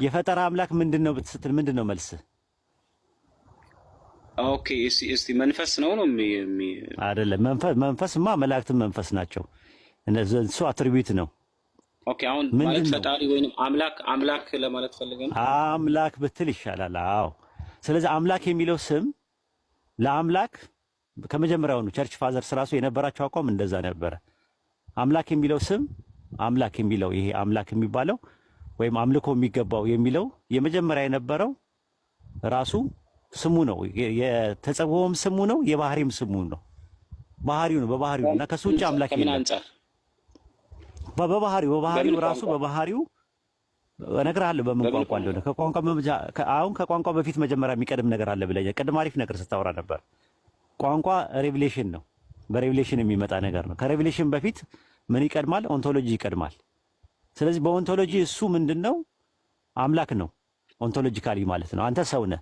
የፈጠረ አምላክ ምንድን ነው ስትል ምንድን ነው መልስህ? ኦኬ እስቲ መንፈስ ነው አይደለም። መንፈስማ መላእክትም መንፈስ ናቸው። እሱ አትሪቢዩት ነው። ኦኬ አሁን ማለት ፈጣሪ ወይንም አምላክ ለማለት ፈልገህ ነው? አምላክ ብትል ይሻላል። አዎ። ስለዚህ አምላክ የሚለው ስም ለአምላክ ከመጀመሪያውኑ ቸርች ፋዘርስ ራሱ የነበራቸው አቋም እንደዛ ነበረ። አምላክ የሚለው ስም አምላክ የሚለው ይሄ አምላክ የሚባለው ወይም አምልኮ የሚገባው የሚለው የመጀመሪያ የነበረው ራሱ ስሙ ነው። የተጸውዖም ስሙ ነው፣ የባህሪም ስሙ ነው። ባህሪው ነው በባህሪው እና ከሱ ውጭ አምላክ የለም። በባህሪው ራሱ በባህሪው እነግርሃለሁ በምን ቋንቋ እንደሆነ። ከቋንቋ በፊት መጀመሪያ የሚቀድም ነገር አለ ብለኛል። ቅድም አሪፍ ነገር ስታወራ ነበር። ቋንቋ ሬቪሌሽን ነው፣ በሬቪሌሽን የሚመጣ ነገር ነው። ከሬቪሌሽን በፊት ምን ይቀድማል? ኦንቶሎጂ ይቀድማል። ስለዚህ በኦንቶሎጂ እሱ ምንድነው? አምላክ ነው ኦንቶሎጂካሊ ማለት ነው። አንተ ሰው ነህ።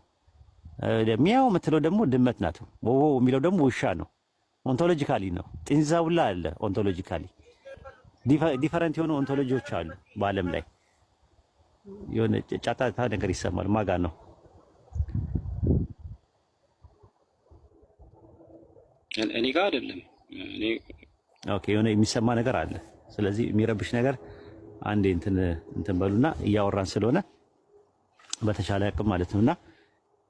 ሚያው የምትለው ደግሞ ድመት ናት። ወዎ የሚለው ደግሞ ውሻ ነው። ኦንቶሎጂካሊ ነው። ጥንዛውላ አለ ኦንቶሎጂካሊ። ዲፈረንት የሆኑ ኦንቶሎጂዎች አሉ በዓለም ላይ። የሆነ ጫጫታ ነገር ይሰማል። ማጋ ነው? እኔ ጋር አይደለም። ኦኬ፣ የሆነ የሚሰማ ነገር አለ። ስለዚህ የሚረብሽ ነገር አንዴ እንትን በሉና እያወራን ስለሆነ በተሻለ አቅም ማለት ነውና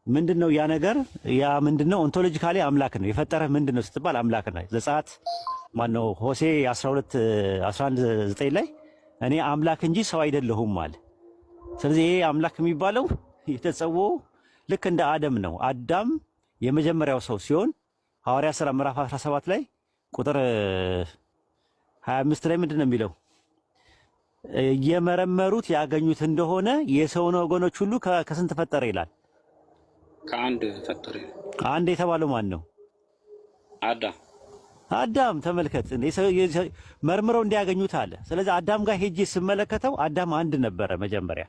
ምንድነው ያ ነገር? ያ ምንድነው? ኦንቶሎጂካሊ አምላክ ነው። የፈጠረህ ምንድነው ስትባል አምላክ ነው። ዘጸአት ማነው ሆሴ 11:9 ላይ እኔ አምላክ እንጂ ሰው አይደለሁም አለ። ስለዚህ ይሄ አምላክ የሚባለው የተጸውዖ ልክ እንደ አደም ነው። አዳም የመጀመሪያው ሰው ሲሆን ሐዋርያ ሥራ ምዕራፍ 17 ላይ ቁጥር 25 ላይ ምንድነው የሚለው? እየመረመሩት ያገኙት እንደሆነ የሰውን ወገኖች ሁሉ ከስንት ፈጠረ ይላል? ከአንድ ፈጠረ። አንድ የተባለው ማን ነው? አዳም። ተመልከት፣ መርምረው እንዲያገኙት አለ። ስለዚህ አዳም ጋር ሄጄ ስመለከተው አዳም አንድ ነበረ መጀመሪያ።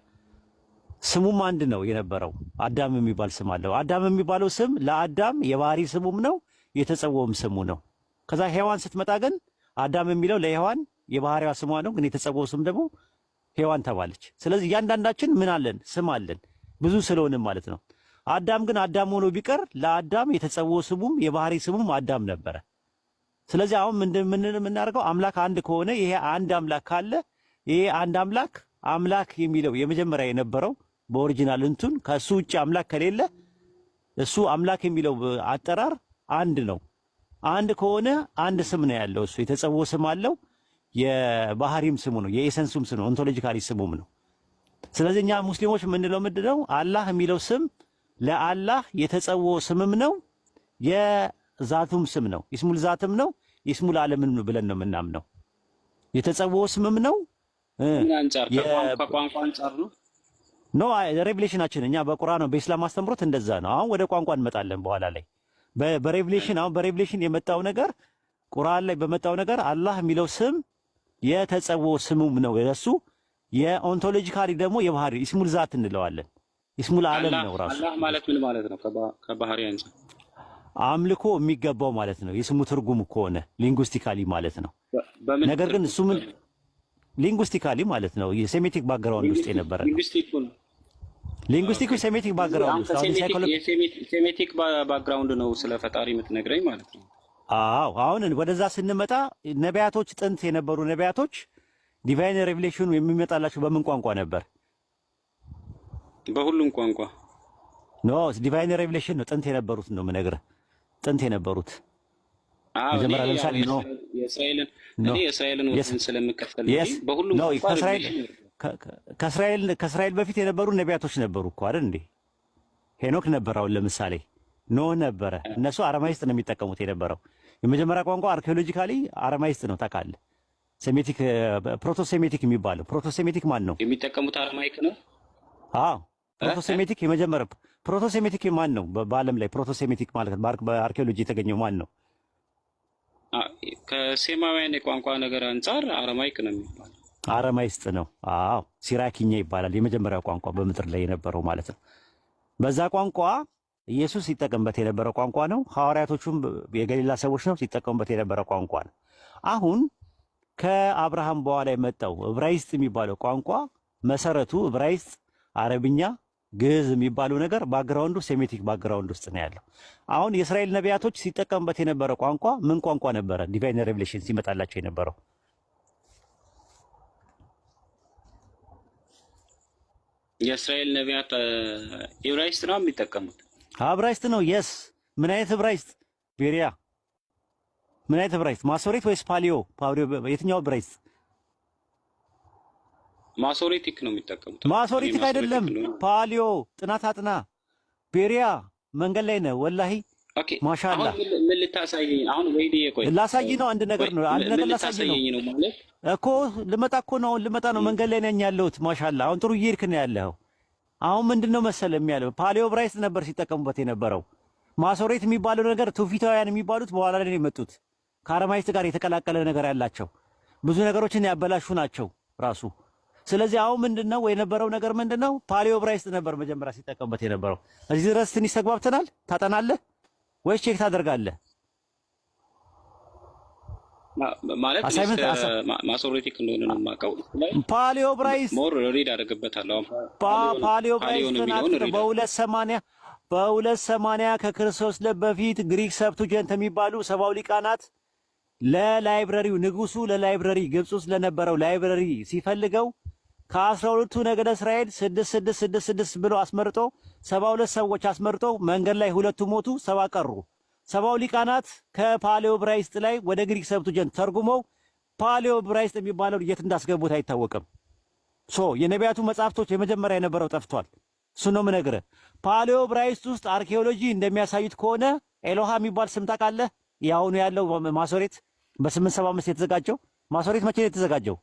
ስሙም አንድ ነው የነበረው። አዳም የሚባል ስም አለው። አዳም የሚባለው ስም ለአዳም የባህሪ ስሙም ነው፣ የተጸውዖም ስሙ ነው። ከዛ ሔዋን ስትመጣ ግን አዳም የሚለው ለሔዋን የባህሪዋ ስሟ ነው፣ ግን የተጸውዖ ስም ደግሞ ሔዋን ተባለች። ስለዚህ እያንዳንዳችን ምን አለን? ስም አለን፣ ብዙ ስለሆንም ማለት ነው። አዳም ግን አዳም ሆኖ ቢቀር ለአዳም የተጸውዖ ስሙም የባህሪ ስሙም አዳም ነበረ። ስለዚህ አሁን ምን የምናደርገው? አምላክ አንድ ከሆነ ይሄ አንድ አምላክ ካለ ይሄ አንድ አምላክ የሚለው የመጀመሪያ የነበረው በኦሪጂናል እንትን ከሱ ውጭ አምላክ ከሌለ እሱ አምላክ የሚለው አጠራር አንድ ነው። አንድ ከሆነ አንድ ስም ነው ያለው። እሱ የተጸውዖ ስም አለው፣ የባህሪም ስሙ ነው፣ የኤሰንሱም ስም ነው፣ ኦንቶሎጂካሊ ስሙም ነው። ስለዚህ እኛ ሙስሊሞች የምንለው ምንድነው? አላህ የሚለው ስም ለአላህ የተጸውዖ ስምም ነው፣ የዛቱም ስም ነው። ኢስሙል ዛትም ነው፣ ኢስሙል ዓለምም ነው ብለን ነው የምናምነው። የተጸውዖ ስምም ነው። ከቋንቋ አንጻር ነው ኖ ሬቪሌሽናችን እኛ በቁርአን ነው በኢስላም አስተምሮት እንደዛ ነው። አሁን ወደ ቋንቋ እንመጣለን በኋላ ላይ በሬቪሌሽን የመጣው ነገር ቁርአን ላይ በመጣው ነገር አላህ የሚለው ስም የተጸውዖ ስሙም ነው የሱ። የኦንቶሎጂካሊ ደግሞ የባህሪ ኢስሙል ዛት እንለዋለን። ኢስሙል ዓለም ነው ራሱ። አላህ ማለት ምን ማለት ነው? ከባህሪ አንፃር አምልኮ የሚገባው ማለት ነው። የስሙ ትርጉም ከሆነ ሊንጉስቲካሊ ማለት ነው። ነገር ግን እሱ ምን ሊንጉስቲካሊ ማለት ነው የሴሜቲክ ባክግራውንድ ውስጥ የነበረ ሊንጉስቲኩ ሴሜቲክ ባክግራውንድ ውስጥ አሁን ሳይኮሎጂ ሴሜቲክ ባክግራውንድ ነው ስለ ፈጣሪ የምትነግረኝ ማለት ነው። አዎ አሁን ወደዛ ስንመጣ ነቢያቶች፣ ጥንት የነበሩ ነቢያቶች ዲቫይን ሬቪሌሽኑ የሚመጣላቸው በምን ቋንቋ ነበር? በሁሉም ቋንቋ ኖ ዲቫይን ሬቪሌሽን ነው ጥንት የነበሩት ነው የምነግርህ። ጥንት የነበሩት መጀመሪያ ለምሳሌ ነው የእስራኤልን ወሰን ስለምከተል በሁሉም ከእስራኤል በፊት የነበሩ ነቢያቶች ነበሩ እኮ አይደል እንዴ? ሄኖክ ነበር። አሁን ለምሳሌ ኖህ ነበረ። እነሱ አረማይስጥ ነው የሚጠቀሙት የነበረው። የመጀመሪያ ቋንቋ አርኪኦሎጂካሊ አረማይስጥ ነው ታውቃለህ። ሴሜቲክ ፕሮቶሴሜቲክ የሚባለው ፕሮቶሴሜቲክ ማን ነው የሚጠቀሙት? አረማይክ ነው። አዎ ፕሮቶሴሜቲክ የመጀመሪያ ፕሮቶሴሜቲክ ማን ነው በዓለም ላይ? ፕሮቶሴሜቲክ ማለት በአርኪኦሎጂ የተገኘው ማን ነው? ከሴማውያን የቋንቋ ነገር አንጻር አረማይክ ነው የሚባለው። አረማይስጥ ነው። አዎ ሲራኪኛ ይባላል። የመጀመሪያው ቋንቋ በምድር ላይ የነበረው ማለት ነው። በዛ ቋንቋ ኢየሱስ ሲጠቀምበት የነበረው ቋንቋ ነው። ሐዋርያቶቹም የገሊላ ሰዎች ነው ሲጠቀሙበት የነበረው ቋንቋ ነው። አሁን ከአብርሃም በኋላ የመጣው ዕብራይስጥ የሚባለው ቋንቋ መሰረቱ ዕብራይስጥ፣ አረብኛ፣ ግዕዝ የሚባለው ነገር ባክግራውንዱ ሴሜቲክ ባክግራውንድ ውስጥ ነው ያለው። አሁን የእስራኤል ነቢያቶች ሲጠቀሙበት የነበረው ቋንቋ ምን ቋንቋ ነበረ? ዲቫይን ሬቨሌሽን ሲመጣላቸው የነበረው የእስራኤል ነቢያት ዕብራይስጥ ነው የሚጠቀሙት። ዕብራይስጥ ነው። የስ ምን አይነት ዕብራይስጥ? ቤሪያ ምን አይነት ዕብራይስጥ? ማሶሬት ወይስ ፓሊዮ? የትኛው ዕብራይስጥ? ማሶሬቲክ ነው የሚጠቀሙት። ማሶሬቲክ አይደለም፣ ፓሊዮ። ጥናት አጥና። ቤሪያ መንገድ ላይ ነው ወላሂ። ኦኬ ማሻአላ። አሁን ምን ልታሳየኝ? አሁን ወይኔ ቆይ ላሳይ ነው። አንድ ነገር ነው፣ አንድ ነገር ላሳይ ነው ማለት እኮ። ልመጣ እኮ ነው፣ ልመጣ ነው። መንገድ ላይ ነኝ ያለሁት። ማሻአላ። አሁን ጥሩ እየሄድክ ነው ያለኸው። አሁን ምንድነው መሰለ የሚያለው ፓሊዮ ዕብራይስጥ ነበር ሲጠቀሙበት የነበረው። ማሶሬት የሚባለው ነገር ትውፊታውያን የሚባሉት በኋላ ላይ የመጡት ከአረማይስጥ ጋር የተቀላቀለ ነገር ያላቸው ብዙ ነገሮችን ያበላሹ ናቸው ራሱ። ስለዚህ አሁን ምንድነው የነበረው ነገር ምንድነው? ፓሊዮ ዕብራይስጥ ነበር መጀመሪያ ሲጠቀምበት የነበረው። እዚህ ድረስ ትንሽ ተግባብተናል። ታጠናለህ ወይስ ቼክ ታደርጋለህ? ማለት ማሶሬቲክ እንደሆነ ነው የማውቀው። ፓሊዮ ዕብራይስጥ ሞር ሪድ አደርግበታለሁ። ፓሊዮ ዕብራይስጥ በ280 ከክርስቶስ በፊት ግሪክ ሰብቱጀንት የሚባሉ ሰባው ሊቃናት ለላይብረሪው ንጉሱ ለላይብረሪ ግብጽ ውስጥ ለነበረው ላይብረሪ ሲፈልገው ከ12ቱ ነገደ እስራኤል 6 ብሎ አስመርጦ 72 ሰዎች አስመርጦ መንገድ ላይ ሁለቱ ሞቱ፣ 70 ቀሩ። ሰባው ሊቃናት ከፓሊዮ ዕብራይስጥ ላይ ወደ ግሪክ ሰብቱጀንት ተርጉመው ፓሊዮ ዕብራይስጥ የሚባለው የት እንዳስገቡት አይታወቅም። የነቢያቱ መጻሕፍቶች የመጀመሪያ የነበረው ጠፍቷል። እሱ ነው የምነግርህ። ፓሊዮ ዕብራይስጥ ውስጥ አርኪኦሎጂ እንደሚያሳዩት ከሆነ ኤሎሃ የሚባል ስም ታውቃለህ? ያሁኑ ያለው ማሶሬት በ875 የተዘጋጀው ማሶሬት መቼ ነው የተዘጋጀው?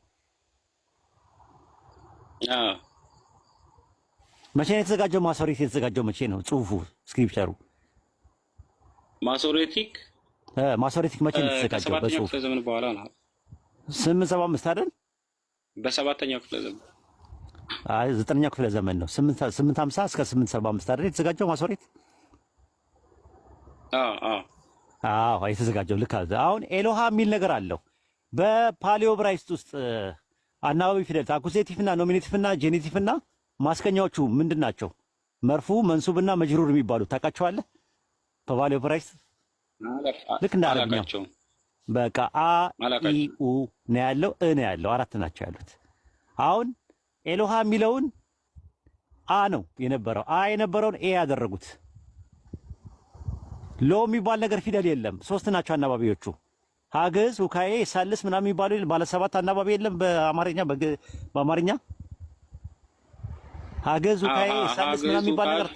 መቼ ነው የተዘጋጀው? ማሶሬት የተዘጋጀው መቼ ነው? ጽሁፉ ስክሪፕቸሩ ማሶሬቲክ መቼ ነው የተዘጋጀው? በሰባተኛው ክፍለ ዘመን በኋላ ነው። 875 አይደል? በሰባተኛው ክፍለ ዘመን አይ 9ኛው ክፍለ ዘመን ነው። 850 እስከ 875 አይደል የተዘጋጀው ማሶሬት? አዎ የተዘጋጀው ልክ አለ። አሁን ኤሎሃ የሚል ነገር አለው በፓሊዮ ዕብራይስጥ ውስጥ አናባቢ ፊደል አኩዜቲቭና ኖሚኔቲቭና ጄኔቲቭና ማስከኛዎቹ ምንድን ናቸው? መርፉ መንሱብና መጅሩር የሚባሉት ታውቃቸዋለህ? በፓሊዮ ዕብራይስጥ ልክ እንደ አረብኛው በቃ አ ኢ ኡ ነው ያለው፣ እ ነው ያለው፣ አራት ናቸው ያሉት። አሁን ኤሎሃ የሚለውን አ ነው የነበረው፣ አ የነበረውን ኤ ያደረጉት። ሎ የሚባል ነገር ፊደል የለም። 3 ናቸው አናባቢዎቹ። ሀግዝ፣ ውካዬ፣ ሳልስ ምናምን የሚባሉ ባለ 7 አናባቢ የለም በአማርኛ ሀግዝ፣ ውካዬ፣ ሳልስ ምናምን የሚባል ነገር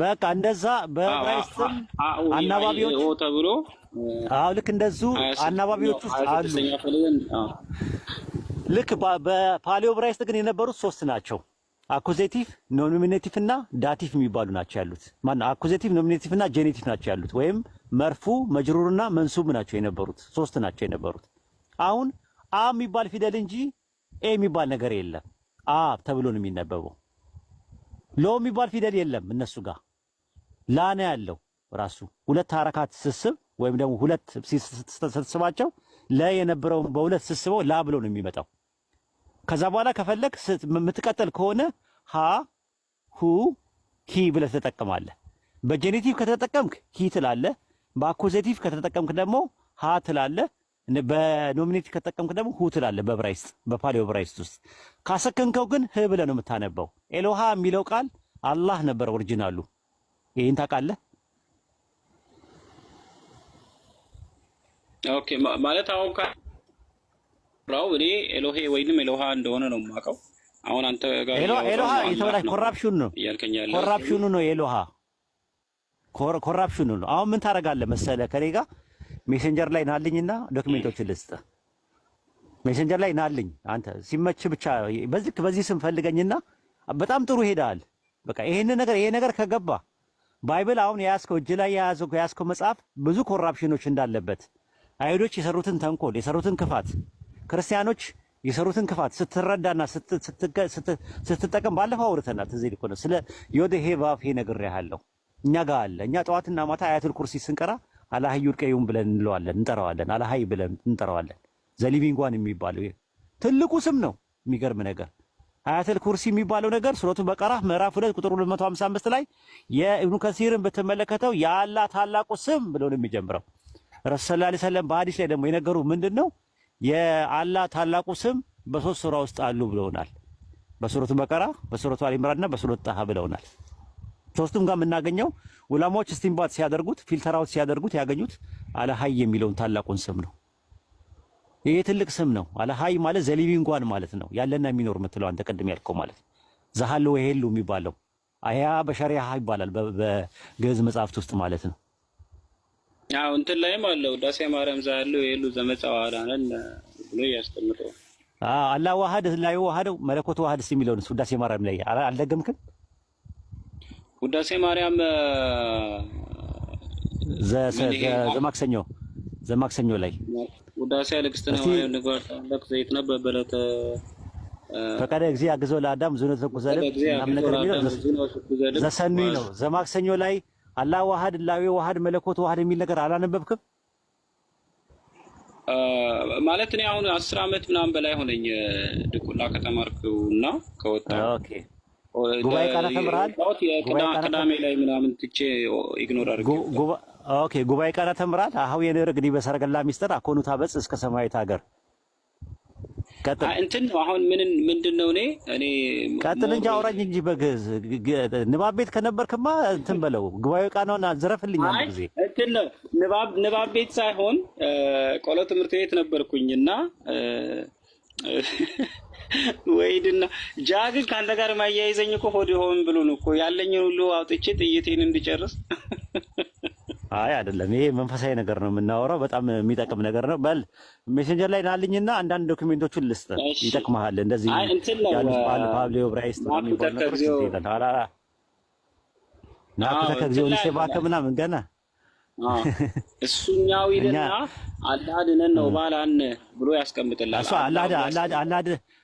በቃ እንደዛ በዕብራይስጥም አናባቢዎች ተብሎ ልክ እንደዙ አናባቢዎች ውስጥ አሉ። ልክ በፓሊዮ ዕብራይስጥ ግን የነበሩት 3 ናቸው። አኩዜቲቭ፣ ኖሚኔቲቭ እና ዳቲቭ የሚባሉ ናቸው ያሉት። ማነው አኩዜቲቭ፣ ኖሚኔቲቭ እና ጄኔቲቭ ናቸው ያሉት። ወይም መርፉ፣ መጅሩርና መንሱብ ናቸው የነበሩት። 3 ናቸው የነበሩት። አሁን አ የሚባል ፊደል እንጂ ኤ የሚባል ነገር የለም። አ ተብሎ ነው የሚነበበው። ሎ የሚባል ፊደል የለም እነሱ ጋር። ላ ነው ያለው ራሱ። 2 ሐረካት ስስብ ወይም ደግሞ 2 ስትስባቸው ለ የነበረውን በ2 ስስበው ላ ብሎ ነው የሚመጣው። ከዛ በኋላ ከፈለክ የምትቀጥል ከሆነ ሀ ሁ ሂ ብለህ ትጠቀማለህ። በጄኔቲቭ ከተጠቀምክ ሂ ትላለህ። በአኩዜቲቭ ከተጠቀምክ ደግሞ ሀ ትላለህ። በኖሚኔቲቭ ከተጠቀምክ ደግሞ ሁ ትላለህ። በዕብራይስጥ በፓሊዮ ዕብራይስጥ ውስጥ ካሰከንከው ግን ህ ብለህ ነው የምታነበው። ኤሎሃ የሚለው ቃል አላህ ነበር ኦሪጂናሉ። ይሄን ታውቃለህ? ኦኬ ማለት አሁን ራው እኔ ኤሎሄ ወይንም ኤሎሃ እንደሆነ ነው የማውቀው። አሁን አንተ ጋር ኤሎሃ የተበላሽ ኮራፕሽን ነው ያልከኛል። ኮራፕሽኑ ነው ኤሎሃ ኮራፕሽኑ ነው። አሁን ምን ታደርጋለህ መሰለህ? ከኔ ጋር ሜሴንጀር ላይ ናልኝና ዶክሜንቶችን ልስጥ። ሜሴንጀር ላይ ናልኝ አንተ ሲመች ብቻ በዚህ ስም ፈልገኝና በጣም ጥሩ ሄዳል። በቃ ይሄ ነገር ከገባ ባይብል አሁን የያዝከው እጅ ላይ የያዝከው መጽሐፍ ብዙ ኮራፕሽኖች እንዳለበት አይሁዶች የሰሩትን ተንኮል የሰሩትን ክፋት ክርስቲያኖች የሰሩትን ክፋት ስትረዳና ስትጠቀም ባለፈው አውርተናል። ትዝ ይልህ እኮ ነው ስለ ዮዴሄ ባፌ ነግሬሃለሁ። እኛ ጋር አለ። እኛ ጠዋትና ማታ አያቱል ኩርሲ ስንቀራ አላህዩል ቀዩም ብለን እንለዋለን፣ እንጠራዋለን። አላህይ ብለን እንጠራዋለን። ዘሊቪንጓን የሚባለው ትልቁ ስም ነው። የሚገርም ነገር አያቱል ኩርሲ የሚባለው ነገር ሱረቱ በቀራ ምዕራፍ 2 ቁጥር 255 ላይ የኢብኑ ከሲርን ብትመለከተው የአላህ ታላቁ ስም ብሎ ነው የሚጀምረው። ረሱል ሰለላሁ ዐለይሂ ወሰለም በሐዲስ ላይ ደግሞ የነገሩ ምንድነው የአላህ ታላቁ ስም በሶስት ሱራ ውስጥ አሉ ብለውናል። በሱረቱ በቀራ፣ በሱረቱ አሊ ኢምራንና በሱረቱ ጣሃ ብለውናል። ሶስቱም ጋር የምናገኘው ዑለማዎች እስቲንባጥ ሲያደርጉት ፊልተር አውት ሲያደርጉት ያገኙት አልሀይ የሚለውን ታላቁን ስም ነው። ይሄ ትልቅ ስም ነው። አልሀይ ማለት ዘሊቪንጓን ማለት ነው። ያለና የሚኖር የምትለው አንተ ቅድም ያልከው ማለት ዘሃሉ ወሄሉ የሚባለው አያ በሸሪዓ ይባላል በግዕዝ መጽሐፍት ውስጥ ማለት ነው። አዎ እንትን ላይም አለው ዳሴ ማርያም ዘሃሉ ወሄሉ ዘመጻዋራነን ብሎ ያስተምረው። አላህ ዋህድ ላይ ዋህደው መለኮት ዋህድ የሚለውን ዳሴ ማርያም ላይ አልደገምክም? ውዳሴ ማርያም ዘማክሰኞ ላይ ውዳሴ አለቅስተና ማርያም ንጓር ታለቅ ዘይት ነበበለተ ፈቃደ እግዚእ አግዘው ለአዳም ዙነት ተኩዘለ ምናምን ነገር የሚለው ዘሰኑይ ነው። ዘማክሰኞ ላይ አላህ ዋህድ ላዊ ዋህድ መለኮት ዋህድ የሚል ነገር አላነበብክም? ማለት እኔ አሁን 10 ዓመት ምናምን በላይ ሆነኝ ድቁና ከተማርኩና ከወጣሁ። ኦኬ ጉባኤ ቃና ተምራል? ቅዳሜ ላይ ምናምን ትቼ ኢግኖር አድርጌ። ኦኬ ጉባኤ ቃና ተምራል? አሁን የነርግዲ በሰረገላ ሚስጥር አኮኑ ታበጽ እስከ ሰማያዊት ሀገር ቀጥል። እንትን ነው አሁን ምንድነው እኔ ቀጥል እንጂ አውራኝ እንጂ በግዕዝ ንባብ ቤት ከነበርክማ እንትን በለው። ጉባኤ ቃናውን አዘረፍልኝ አንድ ጊዜ። እንትን ነው ንባብ ቤት ሳይሆን ቆሎ ትምህርት ቤት ነበርኩኝና ወይድና ጃግ ካንተ ጋር ማያይዘኝ እኮ ሆድ ሆን ብሎ ነው እኮ ያለኝን ሁሉ አውጥቼ ጥይቴን እንድጨርስ። አይ አይደለም፣ ይሄ መንፈሳዊ ነገር ነው የምናወራው። በጣም የሚጠቅም ነገር ነው። በል ሜሴንጀር ላይ ናልኝና አንዳንድ ዶክመንቶችን ልስጥ፣ ይጠቅምሃል። እንደዚህ ያሉት ፓብሊዮ ብራይስት የሚባል ነገር ይላል። አላላ ናኩ ተከግዚው ለሰባከ ምናምን ገና እሱኛው ይልና አላህ ድነን ነው ባላን ብሎ ያስቀምጥላል። እሱ አላህ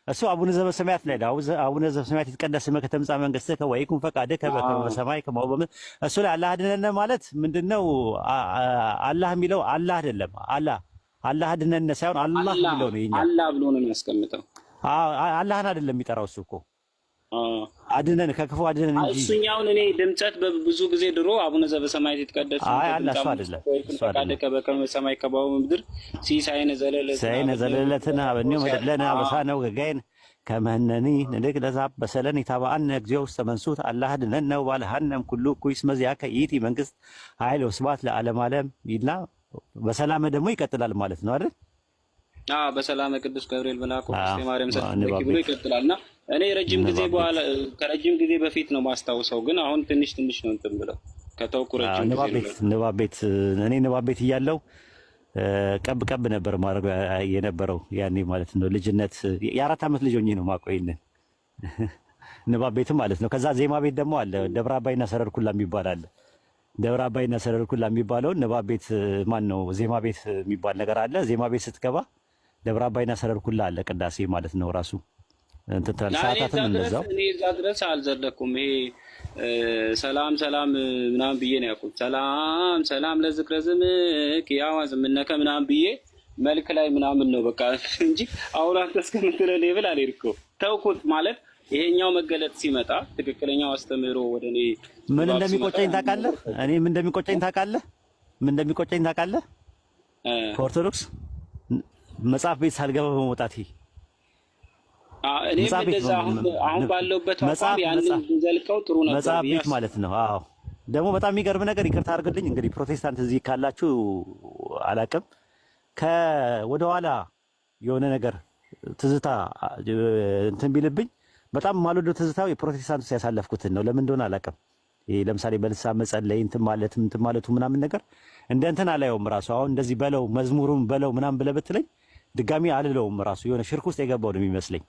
እሱ አቡነ ዘበሰማያት ላይ ነው። አቡነ ዘበሰማያት ይትቀደስ ስምከ ትምጻእ መንግሥትከ ወይኩን ፈቃድከ በከመ በሰማይ ከማሁ በምድር። እሱ ላይ አላህ ድነን ማለት ምንድነው? አላህ የሚለው አላህ አይደለም። አላህ ድነን ሳይሆን አላህ የሚለው ነው። ይኛ አላህ ብሎ ነው የሚያስቀምጠው። አላህን አይደለም የሚጠራው እሱ እኮ አድነን ከክፉ አድነን እንጂ እሱኛውን እኔ ድምጸት በብዙ ጊዜ ድሮ አቡነ ዘበሰማያት ይትቀደስ አላህ አይደለም ፈቃድከ በከመ በሰማይ ከማሁ በምድር ሲሳይነ ዘለለትና በእኔው መደለና በሳነው ገጋይን ከመነኒ ንልቅ ለዛብ በሰለን ይታባአን እግዚኦ ውስጥ መንሱት አላህ ድነን ነው ባለሃንም ኩሉ ኩይስ መዚያ ከይቲ መንግስት ኃይል ወስባት ለዓለም ዓለም ይልና በሰላም ደግሞ ይቀጥላል ማለት ነው አይደል? በሰላም ቅዱስ ገብርኤል መልአኩ ቅድስት ማርያም ሰጥተኪ ብሎ ይቀጥላልና እኔ ረጅም ጊዜ በኋላ ከረጅም ጊዜ በፊት ነው ማስታውሰው፣ ግን አሁን ትንሽ ነው እንትን ብለው ከተውኩ ረጅም ጊዜ ንባብ ቤት እያለሁ ቀብ ነበር ማድረግ የነበረው ያኔ ማለት ነው። ልጅነት የ4 ዓመት ልጅ ሆኜ ነው ማቆይልን ንባብ ቤት ማለት ነው። ከዛ ዜማ ቤት ደግሞ አለ፣ ደብረ አባይና ሰረር ኩላ የሚባል አለ። ደብረ አባይና ሰረር ኩላ የሚባለው ንባብ ቤት ዜማ ቤት የሚባል ነገር አለ። ዜማ ቤት ስትገባ ደብረ አባይና ሰረር ኩላ አለ፣ ቅዳሴ ማለት ነው ራሱ እንትን ሰዓታትን እንደዛው። እኔ እዛ ድረስ አልዘለኩም። ይሄ ሰላም ምናምን ብዬ ነው ያልኩት። ሰላም ለዝክረ ዝምክ ያዋዝ ምነከ ምናምን ብዬ መልክ ላይ ምናምን ነው በቃ እንጂ አሁን አንተ እስከምትለው ሌብል አልሄድኩም። ተውኩት ማለት ይሄኛው መገለጥ ሲመጣ ትክክለኛው አስተምህሮ ወደኔ ምን እንደሚቆጨኝ ታውቃለህ? እኔ ምን እንደሚቆጨኝ ታውቃለህ? ከኦርቶዶክስ መጽሐፍ ቤት ሳልገባ በመውጣቴ እኔ እንደዛ አሁን ባለውበት አቋም ያንን ዘልቀው ጥሩ ነበር። መጽሐፍ ቤት ማለት ነው። አዎ ደግሞ በጣም የሚገርም ነገር ይቅርታ አድርግልኝ እንግዲህ ፕሮቴስታንት እዚህ ካላችሁ አላቅም ወደኋላ የሆነ ነገር ትዝታ እንትን ቢልብኝ በጣም ማልወደው ትዝታው የፕሮቴስታንት ሲያሳለፍኩትን ነው። ለምን እንደሆነ አላውቅም። ይሄ ለምሳሌ በልሳን መጸለይ እንትን ማለቱ ምናምን ነገር እንደ እንትን አላየውም ራሱ። አሁን እንደዚህ በለው መዝሙሩም በለው ምናምን ብለህ ብትለኝ ድጋሚ አልለውም ራሱ። የሆነ ሽርክ ውስጥ የገባው ነው የሚመስለኝ።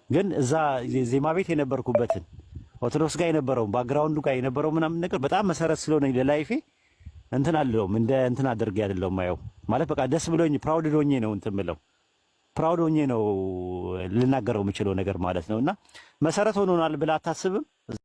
ግን እዛ ዜማ ቤት የነበርኩበትን ኦርቶዶክስ ጋር የነበረው ባክግራውንዱ ጋር የነበረው ምናምን ነገር በጣም መሰረት ስለሆነ ለላይፌ እንትን አለውም እንደ እንትን አድርጌ አይደለም ማየው ማለት በቃ ደስ ብሎኝ ፕራውድ ሆኜ ነው እንትን ብለው ፕራውድ ሆኜ ነው ልናገረው የምችለው ነገር ማለት ነውና መሰረት ሆኖናል ብላ አታስብም?